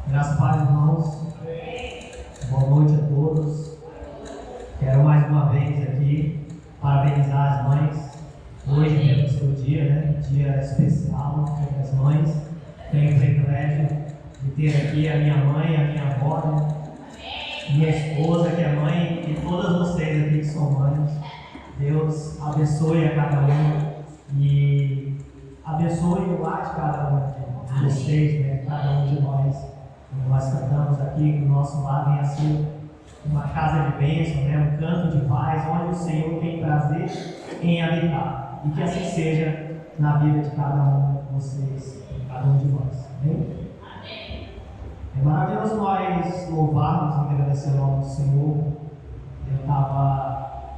Graças a Deus, irmãos. Boa noite a todos. Quero mais uma vez aqui parabenizar as mães. Hoje é o seu dia, né? Dia especial, Dia das Mães. Tenho o privilégio de ter aqui a minha mãe, a minha avó, né? Minha esposa, que é mãe, e todas vocês aqui que são mães. Deus abençoe a cada um e abençoe o lar de cada um de vocês, né? Cada um de nós. Nós cantamos aqui que o nosso lar venha ser uma casa de bênção, né? Um canto de paz, onde o Senhor tem prazer em habitar. E que assim seja na vida de cada um de vocês, de cada um de nós. Amém? É maravilhoso nós louvarmos e agradecer o nome do Senhor. Eu estava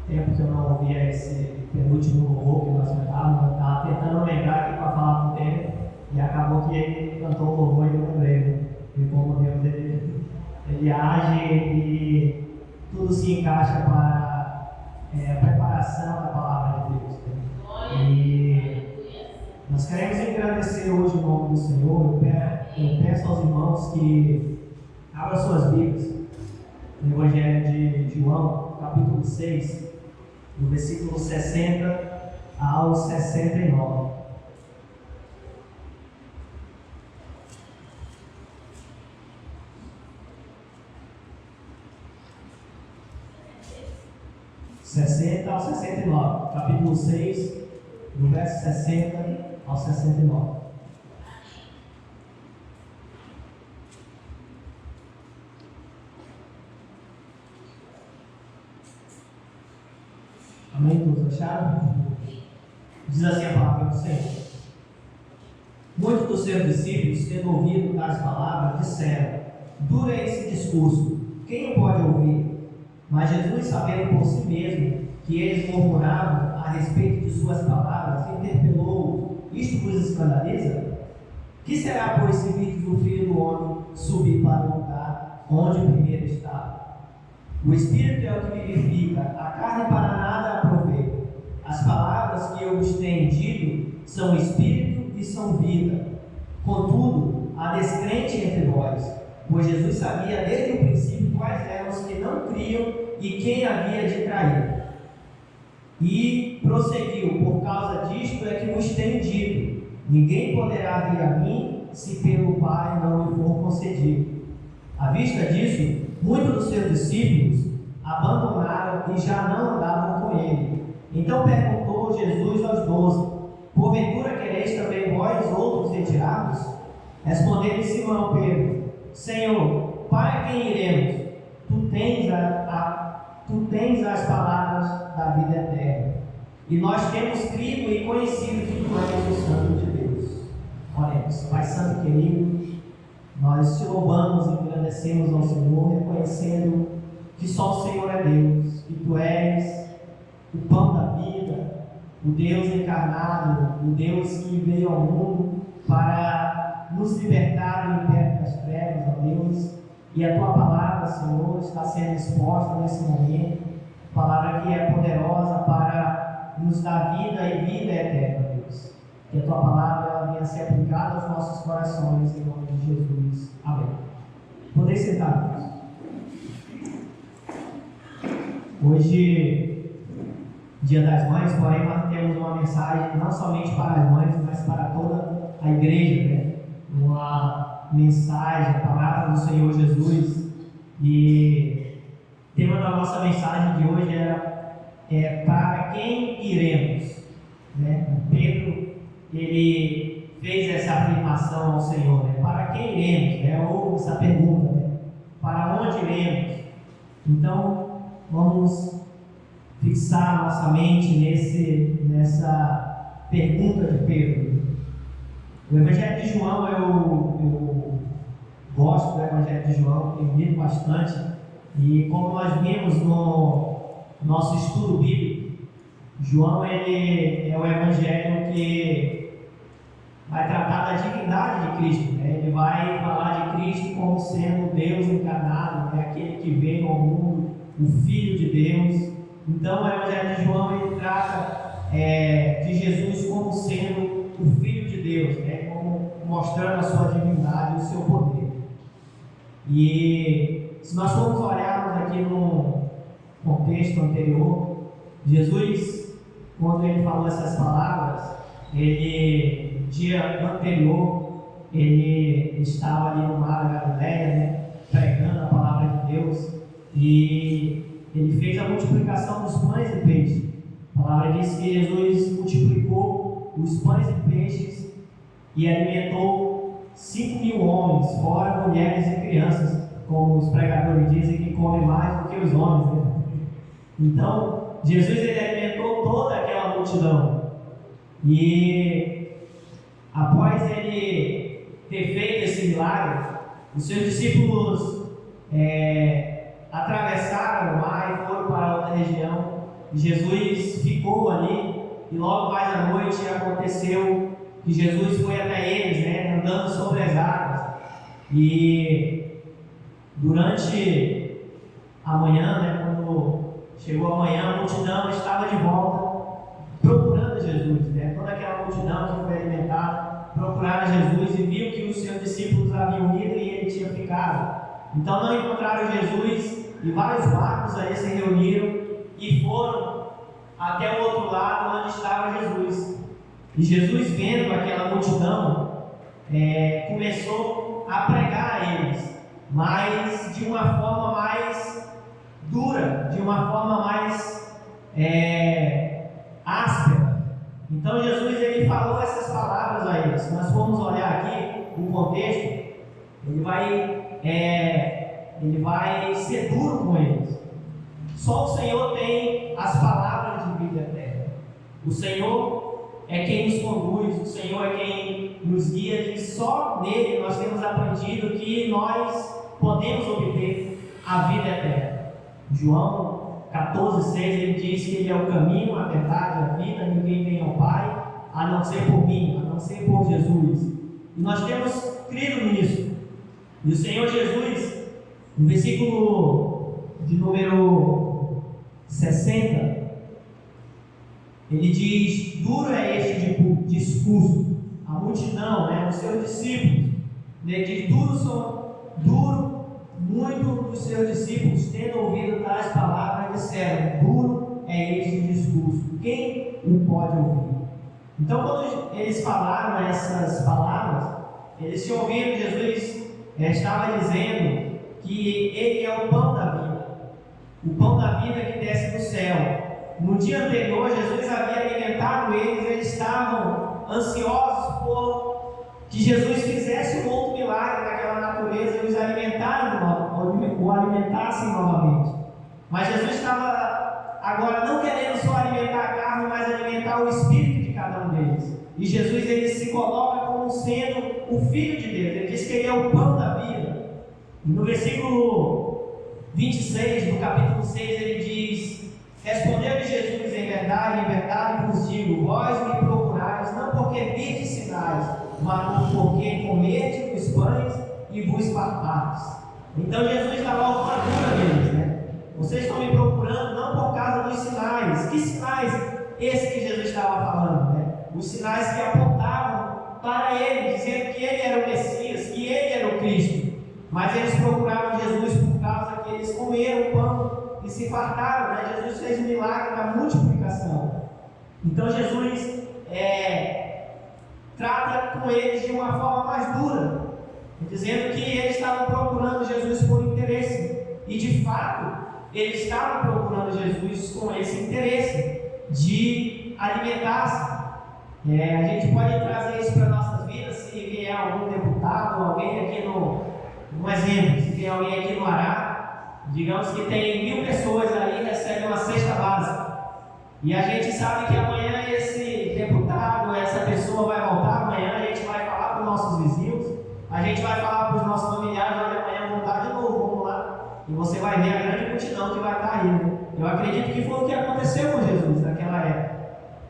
tempo que eu não ouvia esse penúltimo louvor que nós cantávamos, eu estava tentando lembrar aqui para falar com o tempo, e acabou que ele cantou o louvor e eu lembrei de como Deus ele age e tudo se encaixa para a preparação da palavra de Deus. Né? E nós queremos agradecer hoje o nome do Senhor. Eu peço aos irmãos que abram suas Bíblias no Evangelho de João, capítulo 6, do versículo 60 ao 69. Ao 69, capítulo 6, do verso 60 ao 69. Amém? Todos acharam? Diz assim a palavra do Senhor. Muitos dos seus discípulos, tendo ouvido tais palavras, disseram: duro é esse discurso, quem o pode ouvir? Mas Jesus, sabendo por si mesmo que eles murmuravam a respeito de suas palavras, interpelou: isto vos escandaliza? Que será, pois, se virdes o Filho do Homem subir para o lugar onde primeiro está? O Espírito é o que vivifica, a carne para nada aproveita. As palavras que eu vos tenho dito são Espírito e são vida. Contudo, há descrente entre vós, pois Jesus sabia desde o princípio quais eram os que não criam e quem havia de trair. E prosseguiu: por causa disto é que vos tenho dito: ninguém poderá vir a mim se pelo Pai não lhe for concedido. À vista disso, muitos dos seus discípulos abandonaram e já não andavam com ele. Então perguntou Jesus aos 12: porventura quereis também vós outros retirar-vos? Respondeu Simão Pedro: Senhor, para quem iremos? Tu tens as palavras da vida eterna, e nós temos crido e conhecido que tu és o Santo de Deus. Oremos. Pai Santo querido, nós te louvamos e agradecemos ao Senhor, reconhecendo que só o Senhor é Deus, que tu és o pão da vida, o Deus encarnado, o Deus que veio ao mundo para nos libertar do império das trevas, ó Deus. E a tua palavra, Senhor, está sendo exposta nesse momento, palavra que é poderosa para nos dar vida e vida eterna, Deus. Que a tua palavra venha ser aplicada aos nossos corações, em nome de Jesus. Amém. Podeis sentar, Deus. Hoje, Dia das Mães, porém, nós temos uma mensagem não somente para as mães, mas para toda a igreja, né? Uma mensagem, a palavra do Senhor Jesus. E o tema da nossa mensagem de hoje é para quem iremos, né? Pedro, ele fez essa afirmação ao Senhor, né? Para quem iremos, né? Ou essa pergunta, né? Para onde iremos? Então, vamos fixar nossa mente nessa pergunta de Pedro. O Evangelho de João, eu gosto do Evangelho de João, tenho lido bastante, e como nós vimos no nosso estudo bíblico, João ele é o Evangelho que vai tratar da divindade de Cristo, né? Ele vai falar de Cristo como sendo Deus encarnado, né? Aquele que veio ao mundo, o Filho de Deus. Então o Evangelho de João ele trata de Jesus como sendo o Filho de Deus, né? mostrando a sua divindade e o seu poder. E se nós formos olharmos aqui no contexto anterior, Jesus, quando ele falou essas palavras, no dia anterior, ele estava ali no mar da Galileia, né, pregando a palavra de Deus, e ele fez a multiplicação dos pães e peixes. A palavra diz que Jesus multiplicou os pães e peixes e alimentou 5.000 homens, fora mulheres e crianças, como os pregadores dizem que comem mais do que os homens, né? Então, Jesus ele alimentou toda aquela multidão. E após ele ter feito esse milagre, os seus discípulos atravessaram o mar e foram para outra região. Jesus ficou ali e logo mais à noite aconteceu que Jesus foi até eles, né, andando sobre as águas. E durante a manhã, né, quando chegou a manhã, a multidão estava de volta procurando Jesus, né? Toda aquela multidão que foi alimentada procuraram Jesus e viu que os seus discípulos haviam ido e ele tinha ficado. Então não encontraram Jesus e vários barcos aí se reuniram e foram até o outro lado onde estava Jesus. E Jesus, vendo aquela multidão, começou a pregar a eles, mas de uma forma mais dura, de uma forma mais áspera. Então Jesus ele falou essas palavras a eles. Se nós formos olhar aqui o contexto, ele vai ser duro com eles. Só o Senhor tem as palavras de vida eterna. O Senhor é quem nos conduz, o Senhor é quem nos guia, e só nele nós temos aprendido que nós podemos obter a vida eterna. João 14,6 ele diz que ele é o caminho, a verdade, a vida, ninguém vem ao Pai a não ser por mim, a não ser por Jesus. E nós temos crido nisso. E o Senhor Jesus, no versículo de número 60, ele diz: duro é este discurso. A multidão, né, os seus discípulos, ele diz: duro, muito dos seus discípulos, tendo ouvido tais palavras, disseram: duro é este discurso, quem o pode ouvir? Então, quando eles falaram essas palavras, eles tinham ouvido Jesus estava dizendo que ele é o pão da vida, o pão da vida que desce do céu. No dia anterior, Jesus havia alimentado eles estavam ansiosos por que Jesus fizesse um outro milagre naquela natureza e os alimentassem novamente. Mas Jesus estava agora não querendo só alimentar a carne, mas alimentar o espírito de cada um deles. E Jesus ele se coloca como sendo o Filho de Deus. Ele diz que ele é o pão da vida. E no versículo 26 do capítulo 6 ele diz: respondeu-lhe Jesus: em verdade vos digo, vós me procurais, não porque vides sinais, mas porque comedes os pães e vos fartais. Então Jesus estava ao procura deles, né? Vocês estão me procurando não por causa dos sinais. Que sinais esses que Jesus estava falando, né? Os sinais que apontavam para ele, dizendo que ele era o Messias, que ele era o Cristo. Mas eles procuraram Jesus por causa que eles comeram o pão e se fartaram, né? Jesus fez o milagre da multiplicação. Então Jesus trata com eles de uma forma mais dura, dizendo que eles estavam procurando Jesus por interesse. E de fato, eles estavam procurando Jesus com esse interesse de alimentar-se. A gente pode trazer isso para nossas vidas. Se vier algum deputado, alguém aqui um exemplo, se tem alguém aqui no Ará, digamos que tem 1.000 pessoas aí, recebem uma cesta básica. E a gente sabe que amanhã esse deputado, essa pessoa vai voltar, amanhã a gente vai falar para os nossos vizinhos, a gente vai falar para os nossos familiares: olha, amanhã vão voltar de novo, vamos lá. E você vai ver a grande multidão que vai estar aí, né? Eu acredito que foi o que aconteceu com Jesus naquela época,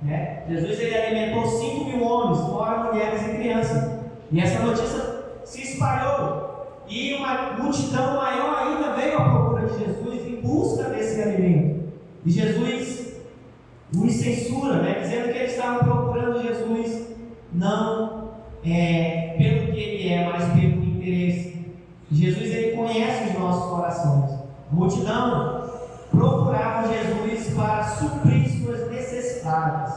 né? Jesus ele alimentou 5.000 homens, fora mulheres e crianças. E essa notícia se espalhou. E uma multidão maior ainda veio à procura de Jesus em busca desse alimento. E Jesus os censura, né? Dizendo que eles estavam procurando Jesus não pelo que Ele é, mas pelo interesse. Jesus, Ele conhece os nossos corações. A multidão procurava Jesus para suprir suas necessidades.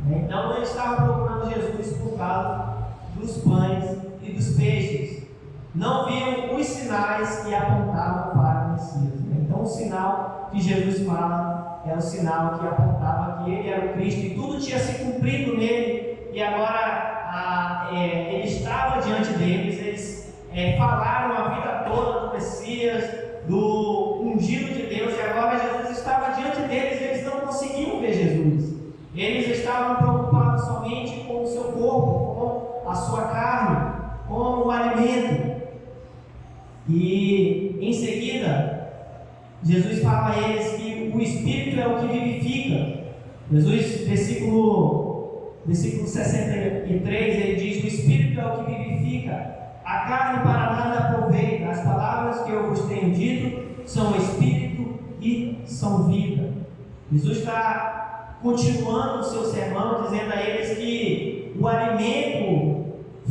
Então, eles estavam procurando Jesus por causa dos pães e dos peixes. Não viam os sinais que apontavam para o Messias. Então, o sinal que Jesus fala é o sinal que apontava que Ele era o Cristo e tudo tinha se cumprido nele. E agora Ele estava diante deles. Eles falaram a vida toda do Messias, do ungido de Deus, e agora Jesus estava diante deles e eles não conseguiam ver Jesus. Eles estavam preocupados somente com o seu corpo, com a sua carne, com o alimento. E em seguida, Jesus fala a eles que o Espírito é o que vivifica. Jesus, versículo 63, ele diz: o Espírito é o que vivifica. A carne para nada aproveita. As palavras que eu vos tenho dito são Espírito e são vida. Jesus está continuando o seu sermão, dizendo a eles que o alimento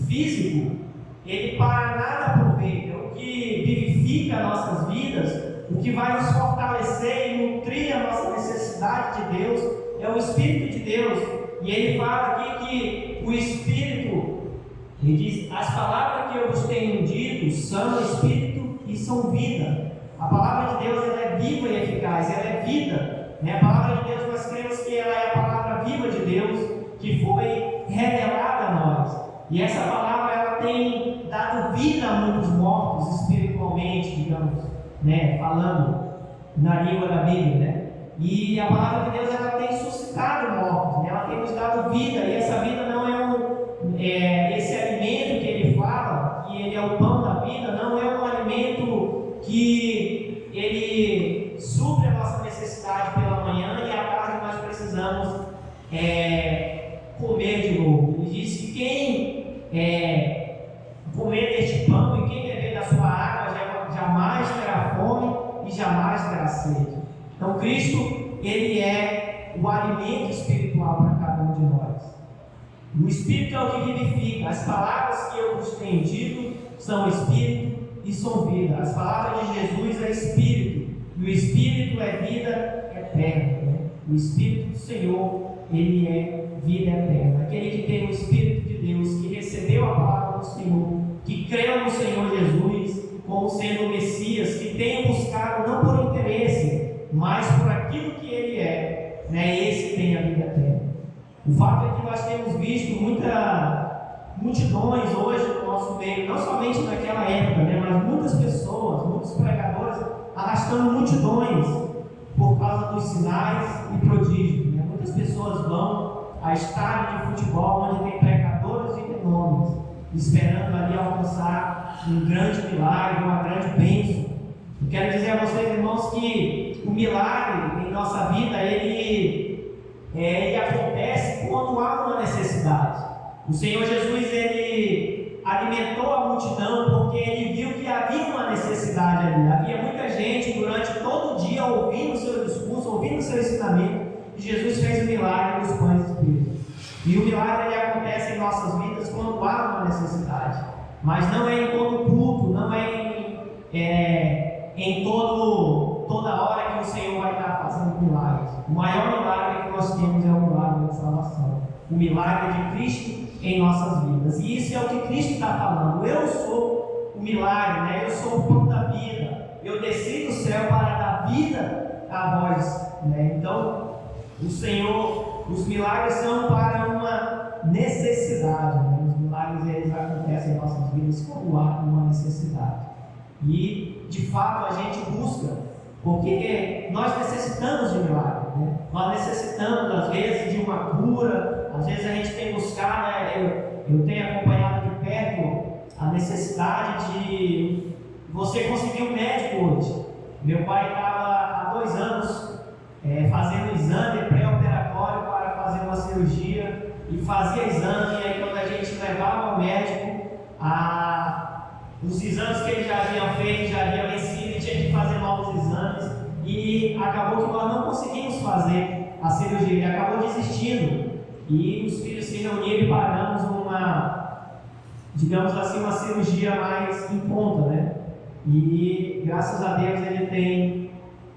físico, ele para nada aproveita. O que vivifica nossas vidas, o que vai nos fortalecer e nutrir a nossa necessidade de Deus, é o Espírito de Deus. E ele fala aqui que o Espírito, ele diz: as palavras que eu vos tenho dito são Espírito e são vida. A palavra de Deus, ela é viva e eficaz, ela é vida. A palavra de Deus, nós cremos que ela é a palavra viva de Deus, que foi revelada a nós. E essa palavra, ela tem dado vida a muitos mortos espiritualmente, digamos, falando na língua da Bíblia, E a palavra de Deus, ela tem suscitado mortos, ela tem nos dado vida, e essa vida não é esse alimento que ele fala, que ele é o pão da vida, não é um alimento que ele supre a nossa necessidade pela manhã e à tarde nós precisamos comer de novo. Ele diz que quem comer deste pão e quem beber da sua água jamais terá fome e jamais terá sede. Então Cristo, Ele é o alimento espiritual para cada um de nós. O Espírito é o que vivifica. As palavras que eu vos tenho dito são Espírito e são vida. As palavras de Jesus é Espírito, e o Espírito é vida eterna. O Espírito do Senhor, Ele é vida eterna. Aquele que tem o Espírito de Deus, que recebeu a palavra do Senhor, que creu no Senhor Jesus como sendo o Messias, que tem buscado não por interesse, mas por aquilo que Ele é, esse tem a vida eterna. O fato é que nós temos visto multidões hoje no nosso meio, não somente naquela época, mas muitas pessoas, muitos pregadores arrastando multidões por causa dos sinais e prodígios. Muitas pessoas vão a estádio de futebol onde tem pregadores e renomes, esperando ali alcançar um grande milagre, uma grande bênção. Eu quero dizer a vocês, irmãos, que o milagre em nossa vida, ele acontece quando há uma necessidade. O Senhor Jesus, Ele alimentou a multidão porque Ele viu que havia uma necessidade ali. Havia muita gente durante todo o dia ouvindo o seu discurso, ouvindo o seu ensinamento, e Jesus fez o milagre dos pães e peixes. E o milagre, ele acontece em nossas vidas quando há uma necessidade, mas não é em todo culto, não é em toda hora que o Senhor vai estar fazendo milagres. O maior milagre que nós temos é o milagre da salvação, o milagre de Cristo em nossas vidas. E isso é o que Cristo está falando. Eu sou o milagre, eu sou o pão da vida. Eu desci do céu para dar vida a vós. Então, o Senhor, os milagres são para uma necessidade. Os milagres, eles acontecem em nossas vidas quando há uma necessidade. E de fato a gente busca, porque nós necessitamos de milagre, Nós necessitamos às vezes de uma cura, às vezes a gente tem buscado, eu tenho acompanhado de perto a necessidade de você conseguir um médico hoje. Meu pai estava há 2 anos fazendo exame pré-operatório para fazer uma cirurgia e fazia exame, e aí quando a gente levava ao médico, os exames que ele já havia feito, já havia vencido, e tinha que fazer novos exames, e acabou que nós não conseguimos fazer a cirurgia, ele acabou desistindo, e os filhos se reuniram e pagamos digamos assim, uma cirurgia mais em conta, né? E graças a Deus ele tem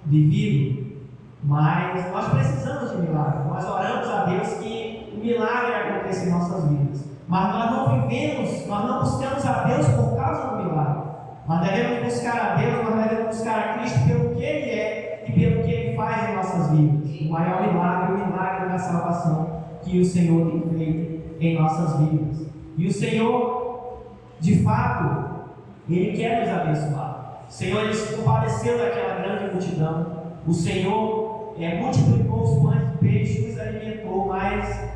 vivido, mas nós precisamos de milagre. Nós oramos a Deus que o milagre aconteça em nossas vidas, mas nós não vivemos, nós não buscamos a Deus por causa do milagre. Nós devemos buscar a Deus, nós devemos buscar a Cristo pelo que Ele é e pelo que Ele faz em nossas vidas. O maior milagre, o milagre da salvação que o Senhor tem feito em nossas vidas. E o Senhor, de fato, Ele quer nos abençoar. O Senhor, Ele se compadeceu daquela grande multidão. O Senhor multiplicou os pães e peixes, os alimentou, mas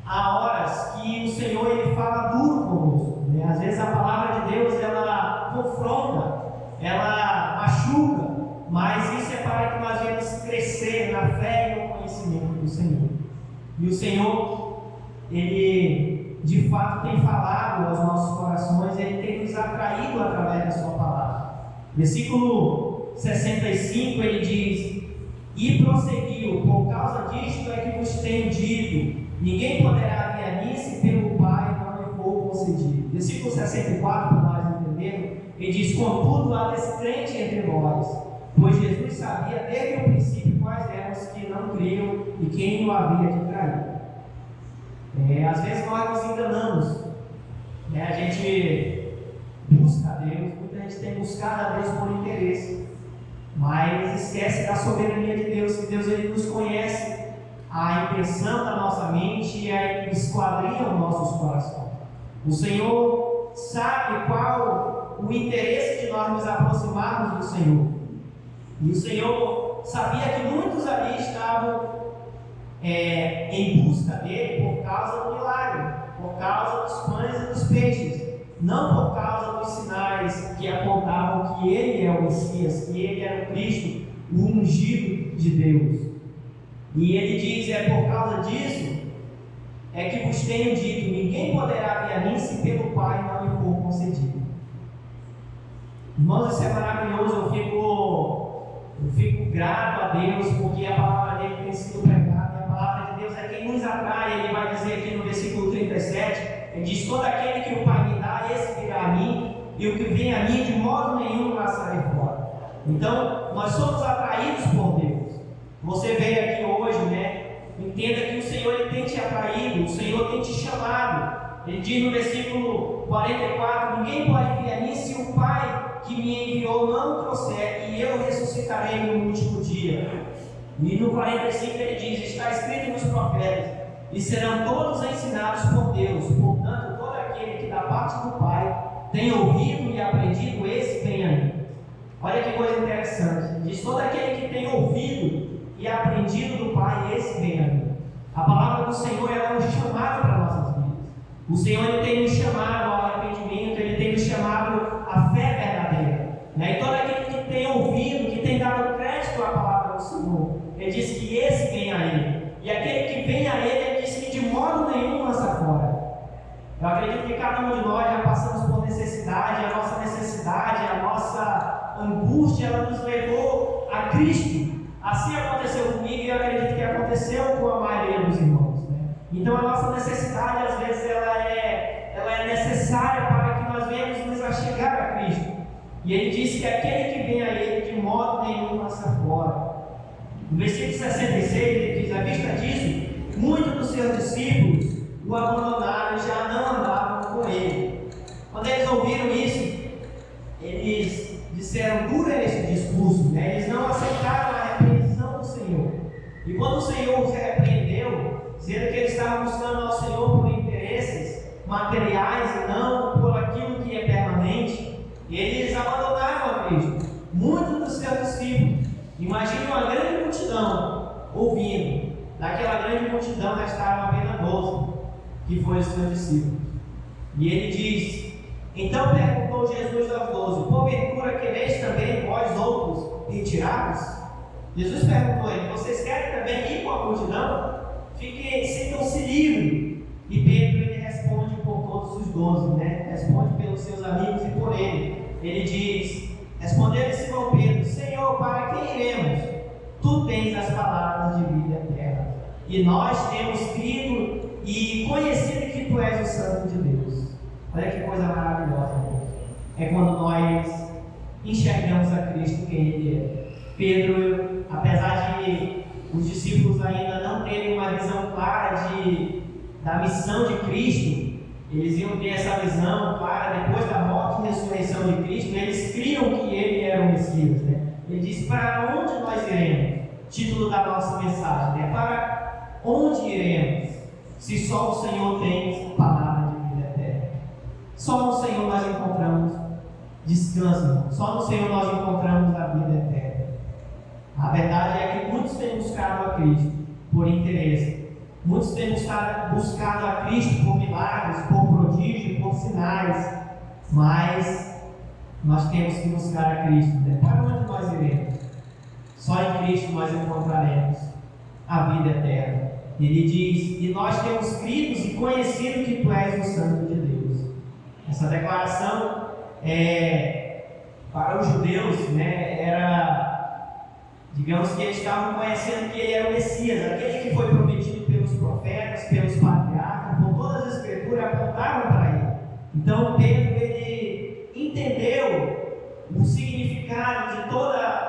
há horas que o Senhor Ele fala duro conosco, né? Às vezes a palavra de Deus ela confronta, ela machuca, mas isso é para que nós venhamos crescer na fé e no conhecimento do Senhor. E o Senhor, Ele de fato tem falado aos nossos corações, Ele tem nos atraído através da sua palavra. Versículo 65 ele diz: e prosseguiu, por causa disto é que vos tenho dito, ninguém poderá vir a mim se pelo Pai não lhe for concedido. Versículo 64, para nós entendermos, ele diz: contudo há descrente entre vós, pois Jesus sabia desde o princípio quais eram os que não criam e quem o havia de trair. Às vezes nós nos enganamos, né? A gente busca a Deus, muita gente tem buscado a Deus por interesse, mas esquece da soberania de Deus, que Deus ele nos conhece a intenção da nossa mente e a esquadrinha os nossos corações. O Senhor sabe qual o interesse de nós nos aproximarmos do Senhor, e o Senhor sabia que muitos ali estavam em busca dele por causa do milagre, por causa dos pães e dos peixes, não por causa dos sinais que apontavam que ele é o Messias, que ele é o Cristo, o ungido de Deus. E ele diz: por causa disso é que vos tenho dito, ninguém poderá vir a mim se pelo Pai não lhe for concedido. Irmãos, isso é maravilhoso. Eu fico grato a Deus, porque a palavra dele tem sido pregada. A palavra de Deus é quem nos atrai. Ele vai dizer aqui no versículo 37, ele diz: todo aquele que o Pai me dá, esse virá a mim, e o que vem a mim de modo nenhum lançarei fora. Então, nós somos atraídos por Deus. Você veio aqui hoje, né? Entenda que o Senhor ele tem te atraído, o Senhor tem te chamado. Ele diz no versículo 44: ninguém pode vir a mim se o Pai que me enviou não trouxer, e eu ressuscitarei no último dia. E no 45 ele diz: está escrito nos profetas, e serão todos ensinados por Deus. Portanto, todo aquele que da parte do Pai tem ouvido e aprendido, esse vem a mim. Olha que coisa interessante. Diz: todo aquele que tem ouvido e aprendido do Pai, esse vem a mim. A palavra do Senhor é um chamado para nossas vidas. O Senhor ele tem nos chamado ao arrependimento, ele tem nos chamado à fé verdadeira. E todo aquele que tem ouvido, que tem dado crédito à palavra do Senhor, ele diz que esse vem a ele. E aquele que vem a ele diz que de modo nenhum lança fora. Eu acredito que cada um de nós já passamos por necessidade, a nossa necessidade, a nossa angústia, ela nos levou a Cristo. Assim aconteceu comigo e eu acredito que aconteceu com a maioria dos irmãos, né? Então a nossa necessidade, às vezes, ela é necessária para que nós venhamos nos achegar a Cristo. E ele disse que aquele que vem a ele, de modo nenhum lança fora. No versículo 66, ele diz: à vista disso, muitos dos seus discípulos o abandonaram e já não andavam com ele. Quando eles ouviram isso, eles disseram: duro é esse discurso, né? Eles não aceitaram a repreensão do Senhor. E quando o Senhor os repreendeu, dizendo que eles estavam buscando ao Senhor por interesses materiais e não por aquilo que é permanente, eles abandonaram a Cristo. Muitos dos seus discípulos, imagine uma grande multidão ouvindo. Naquela grande multidão já estavam apenas 12, que foram os seus discípulos. E ele diz: então perguntou Jesus aos 12: porventura quereis também vós outros retirar-vos? Jesus perguntou a ele: vocês querem também ir com a multidão? Sintam-se livres. E Pedro ele responde por todos os 12, né? Responde pelos seus amigos e por ele. Ele diz: respondeu Simão Pedro: Senhor, para quem iremos? Tu tens as palavras de vida eterna, e nós temos crido e conhecido que tu és o Santo de Deus. Olha que coisa maravilhosa, irmãos. É quando nós enxergamos a Cristo quem Ele é. Pedro, apesar de os discípulos ainda não terem uma visão clara da missão de Cristo, eles iam ter essa visão clara depois da morte e ressurreição de Cristo. Eles criam que Ele era o Messias, né? Ele diz: para onde nós iremos? Título da nossa mensagem, né? Para onde iremos? Se só o Senhor tem palavra de vida eterna. Só no Senhor nós encontramos descanso, só no Senhor nós encontramos a vida eterna. A verdade é que muitos têm buscado a Cristo por interesse. Muitos têm buscado a Cristo por milagres, por prodígios, por sinais. Mas nós temos que buscar a Cristo, né? Para onde nós iremos? Só em Cristo nós encontraremos a vida eterna. Ele diz: e nós temos crido e conhecido que Tu és o Santo de Deus. Essa declaração para os judeus, né, era, digamos que eles estavam conhecendo que Ele era o Messias, aquele que foi prometido pelos profetas, pelos patriarcas, por todas as escrituras apontavam para Ele. Então Pedro, ele entendeu o significado de todas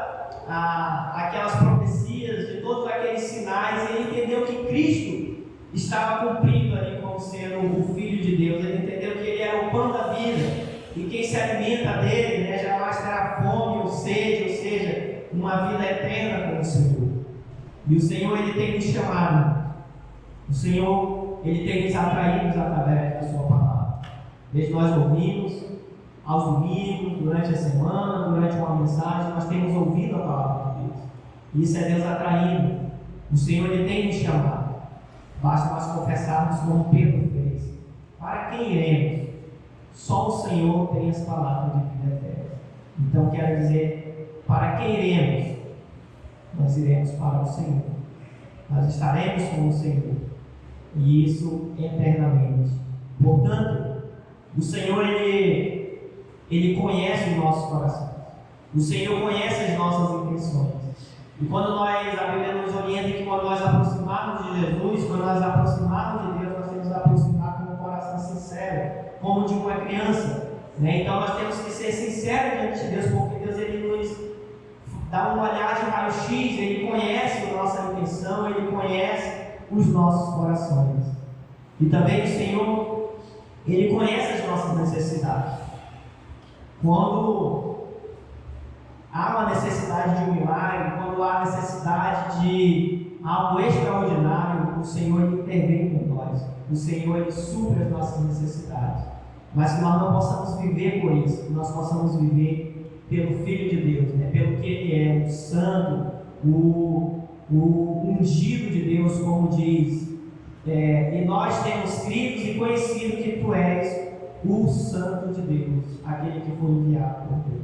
aquelas profecias, de todos aqueles sinais. Ele entendeu que Cristo estava cumprindo ali como sendo o Filho de Deus. Ele entendeu que Ele era o pão da vida, e quem se alimenta dele, né, jamais terá fome ou sede, ou seja, uma vida eterna com o Senhor. E o Senhor, Ele tem nos chamado. O Senhor, Ele tem nos atraído através da Sua palavra. Desde nós ouvimos aos domingos, durante a semana, durante uma mensagem, nós temos ouvido a palavra de Deus. E isso é Deus atraindo. O Senhor, Ele tem nos chamado. Basta nós confessarmos como Pedro fez. Para quem iremos? Só o Senhor tem as palavras de vida eterna. Então quero dizer, para quem iremos? Nós iremos para o Senhor. Nós estaremos com o Senhor. E isso eternamente. Portanto, o Senhor, Ele conhece os nossos corações. O Senhor conhece as nossas intenções. E quando a Bíblia nos orienta que quando nós aproximarmos de Jesus, quando nós aproximarmos de Deus, nós temos que aproximar com um coração sincero, como de uma criança, né? Então nós temos que ser sinceros diante de Deus, porque Deus, Ele nos dá um olhar de raio-x, Ele conhece a nossa intenção, Ele conhece os nossos corações. E também o Senhor, Ele conhece as nossas necessidades. Quando há uma necessidade de um milagre, quando há necessidade de algo extraordinário, o Senhor, Ele intervém com nós. O Senhor, Ele supre as nossas necessidades. Mas que nós não possamos viver por isso, que nós possamos viver pelo Filho de Deus, né? Pelo que Ele é, o Santo, o ungido de Deus, como diz. E nós temos crido e conhecido que Tu és o Santo de Deus, aquele que foi enviado por Deus.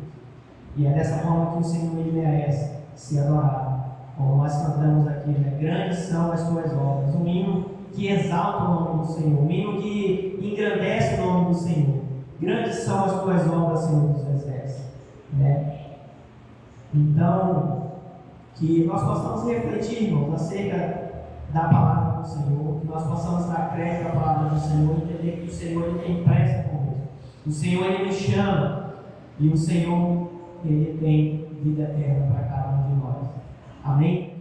E é dessa forma que o Senhor, Ele merece ser adorado. Como nós cantamos aqui, né? Grandes são as Tuas obras. Um hino que exalta o nome do Senhor, um hino que engrandece o nome do Senhor. Grandes são as Tuas obras, Senhor dos Exércitos, né? Então, que nós possamos refletir, irmãos, acerca da palavra do Senhor, que nós possamos dar crédito à palavra do Senhor, entender que o Senhor, Ele tem pressa conosco. O Senhor, Ele nos chama, e o Senhor, Ele tem vida eterna para cada um de nós. Amém?